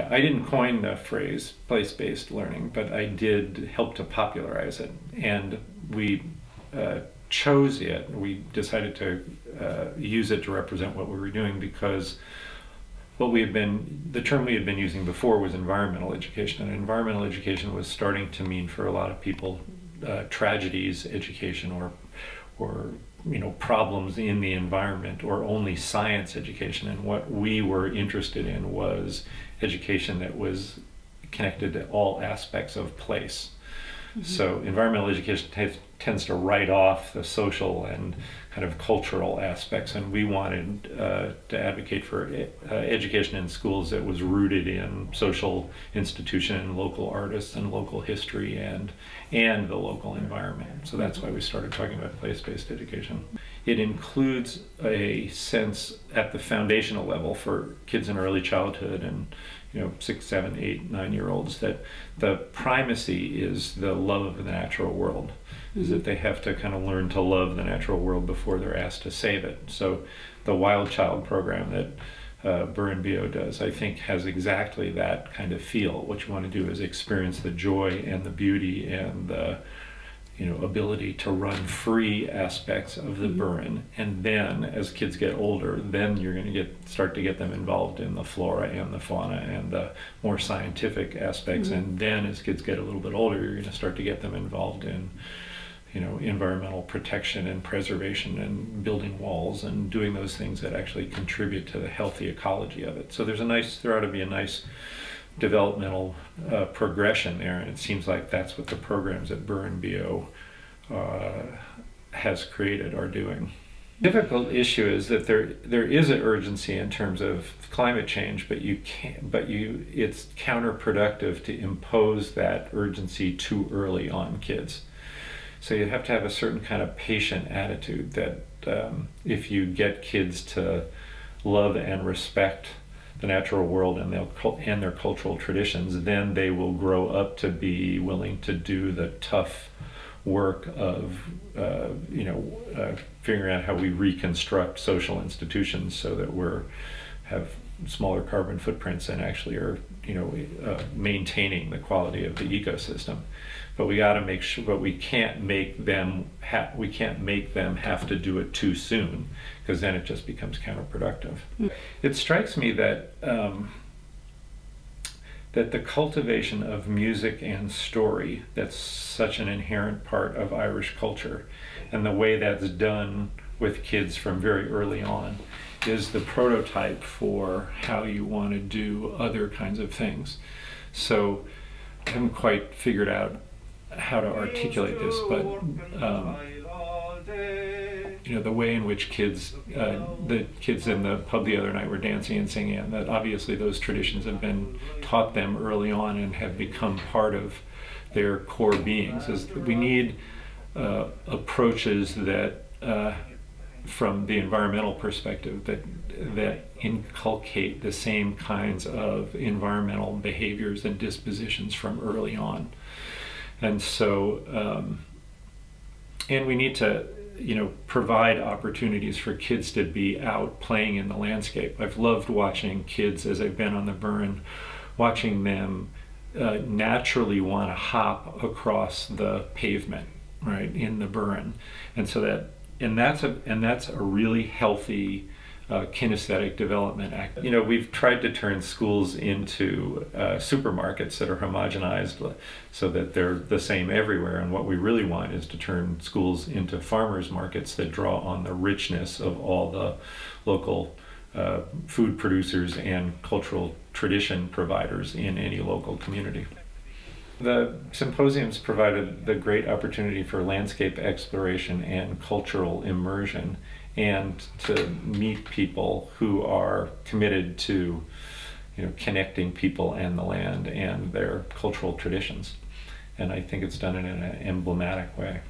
I didn't coin the phrase place-based learning, but I did help to popularize it. And we chose it. We decided to use it to represent what we were doing because the term we had been using before was environmental education. And environmental education was starting to mean for a lot of people tragedies education or problems in the environment, or only science education. And what we were interested in was education that was connected to all aspects of place. Mm-hmm. So environmental education tends to write off the social and kind of cultural aspects, and we wanted to advocate for education in schools that was rooted in social institution and local artists and local history and the local environment. So that's why we started talking about place-based education. It includes a sense at the foundational level for kids in early childhood and 6, 7, 8, 9-year-olds that the primacy is the love of the natural world. Is that they have to kind of learn to love the natural world before they're asked to save it. So the Wild Child program that Burrenbeo does, I think, has exactly that kind of feel. What you want to do is experience the joy and the beauty and the ability to run free aspects of the Burren. And then as kids get older, then you're going to start to get them involved in the flora and the fauna and the more scientific aspects. And then as kids get a little bit older, you're going to start to get them involved in environmental protection and preservation and building walls and doing those things that actually contribute to the healthy ecology of it. So there ought to be a nice developmental progression there, and it seems like that's what the programs that Burrenbeo has created are doing. Difficult issue is that there is an urgency in terms of climate change, but it's counterproductive to impose that urgency too early on kids. So you have to have a certain kind of patient attitude that if you get kids to love and respect the natural world and their cultural traditions, then they will grow up to be willing to do the tough work of figuring out how we reconstruct social institutions so that have smaller carbon footprints and actually are maintaining the quality of the ecosystem. But we got to make sure, but we can't make them have to do it too soon, because then it just becomes counterproductive. It strikes me that that the cultivation of music and story, that's such an inherent part of Irish culture, and the way that's done with kids from very early on is the prototype for how you want to do other kinds of things. So I haven't quite figured out how to articulate this, but the way in which the kids in the pub the other night were dancing and singing, and that obviously those traditions have been taught them early on and have become part of their core beings. Is we need approaches that from the environmental perspective that inculcate the same kinds of environmental behaviors and dispositions from early on. And so, and we need to, provide opportunities for kids to be out playing in the landscape. I've loved watching kids as I've been on the Burren, watching them naturally want to hop across the pavement, right, in the Burren, and so that's a really healthy kinesthetic development act. We've tried to turn schools into supermarkets that are homogenized so that they're the same everywhere, and what we really want is to turn schools into farmers markets that draw on the richness of all the local food producers and cultural tradition providers in any local community. The symposiums provided the great opportunity for landscape exploration and cultural immersion, and to meet people who are committed to connecting people and the land and their cultural traditions. And I think it's done in an emblematic way.